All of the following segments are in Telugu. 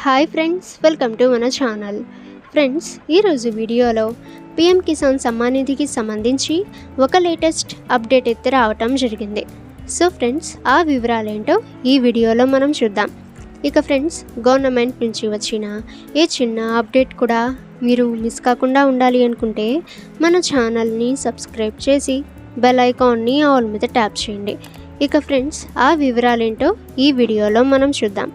హాయ్ ఫ్రెండ్స్, వెల్కమ్ టు మన ఛానల్. ఫ్రెండ్స్, ఈరోజు వీడియోలో పిఎం కిసాన్ సమ్మాన్ నిధికి సంబంధించి ఒక లేటెస్ట్ అప్డేట్ అయితే రావటం జరిగింది. సో ఫ్రెండ్స్, ఆ వివరాలేంటో ఈ వీడియోలో మనం చూద్దాం. ఇక ఫ్రెండ్స్, గవర్నమెంట్ నుంచి వచ్చిన ఏ చిన్న అప్డేట్ కూడా మీరు మిస్ కాకుండా ఉండాలి అనుకుంటే మన ఛానల్ని సబ్స్క్రైబ్ చేసి బెల్ ఐకాన్ని ఆల్ మీద ట్యాప్ చేయండి. ఇక ఫ్రెండ్స్, ఆ వివరాలేంటో ఈ వీడియోలో మనం చూద్దాం.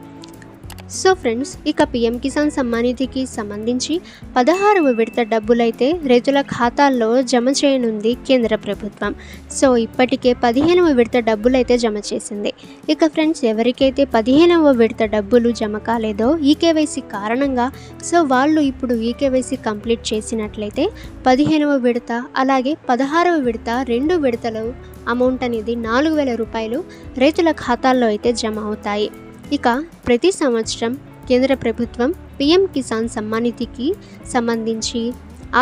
సో ఫ్రెండ్స్, ఇక పిఎం కిసాన్ సమ్మాన్ నిధికి సంబంధించి 16వ విడత డబ్బులైతే రైతుల ఖాతాల్లో జమ చేయనుంది కేంద్ర ప్రభుత్వం. సో ఇప్పటికే 15వ విడత డబ్బులైతే జమ చేసింది. ఇక ఫ్రెండ్స్, ఎవరికైతే 15వ విడత డబ్బులు జమ కాలేదో ఈకేవైసీ కారణంగా, సో వాళ్ళు ఇప్పుడు ఈకేవైసీ కంప్లీట్ చేసినట్లయితే 15వ విడత అలాగే 16వ విడత 2 విడతలు అమౌంట్ అనేది 4,000 రూపాయలు రైతుల ఖాతాల్లో అయితే జమ అవుతాయి. ఇక ప్రతి సంవత్సరం కేంద్ర ప్రభుత్వం పిఎం కిసాన్ సమ్మాన్ నిధికి సంబంధించి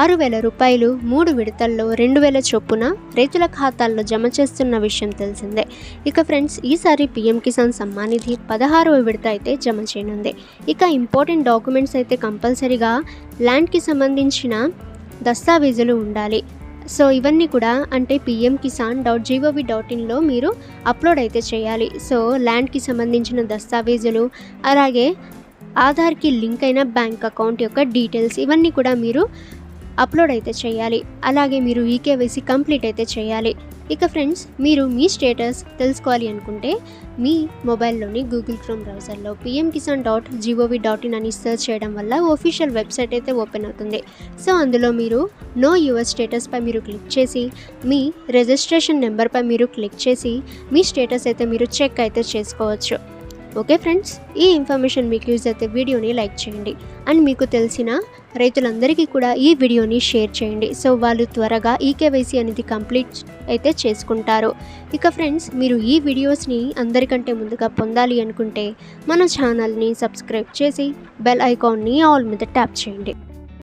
6,000 రూపాయలు 3 విడతల్లో 2,000 చొప్పున రైతుల ఖాతాల్లో జమ చేస్తున్న విషయం తెలిసిందే. ఇక ఫ్రెండ్స్, ఈసారి పిఎం కిసాన్ సమ్మాన్ నిధి 16వ విడత అయితే జమ చేయనుంది. ఇక ఇంపార్టెంట్ డాక్యుమెంట్స్ అయితే కంపల్సరీగా ల్యాండ్కి సంబంధించిన దస్తావేజులు ఉండాలి. సో ఇవన్నీ కూడా అంటే pmkisan.gov.inలో మీరు అప్లోడ్ అయితే చేయాలి. సో ల్యాండ్కి సంబంధించిన దస్తావేజులు, అలాగే ఆధార్కి లింక్ అయిన బ్యాంక్ అకౌంట్ యొక్క డీటెయిల్స్ ఇవన్నీ కూడా మీరు అప్లోడ్ అయితే చేయాలి. అలాగే మీరు ఈకేవైసీ కంప్లీట్ అయితే చేయాలి. ఇక ఫ్రెండ్స్, మీరు మీ స్టేటస్ తెలుసుకోవాలి అనుకుంటే మీ మొబైల్లోని గూగుల్ క్రోమ్ బ్రౌజర్లో pmkisan.gov.in అని సెర్చ్ చేయడం వల్ల ఒఫీషియల్ వెబ్సైట్ అయితే ఓపెన్ అవుతుంది. సో అందులో మీరు నో యువర్ స్టేటస్పై మీరు క్లిక్ చేసి మీ రిజిస్ట్రేషన్ నెంబర్పై మీరు క్లిక్ చేసి మీ స్టేటస్ అయితే మీరు చెక్ అయితే చేసుకోవచ్చు. ఓకే ఫ్రెండ్స్, ఈ ఇన్ఫర్మేషన్ మీకు యూజ్ అయితే వీడియోని లైక్ చేయండి అండ్ మీకు తెలిసిన రైతులందరికీ కూడా ఈ వీడియోని షేర్ చేయండి. సో వాళ్ళు త్వరగా ఈకేవైసీ అనేది కంప్లీట్ అయితే చేసుకుంటారు. ఇక ఫ్రెండ్స్, మీరు ఈ వీడియోస్ని అందరికంటే ముందుగా పొందాలి అనుకుంటే మన ఛానల్ని సబ్స్క్రైబ్ చేసి బెల్ ఐకాన్ని ఆల్ మీద ట్యాప్ చేయండి.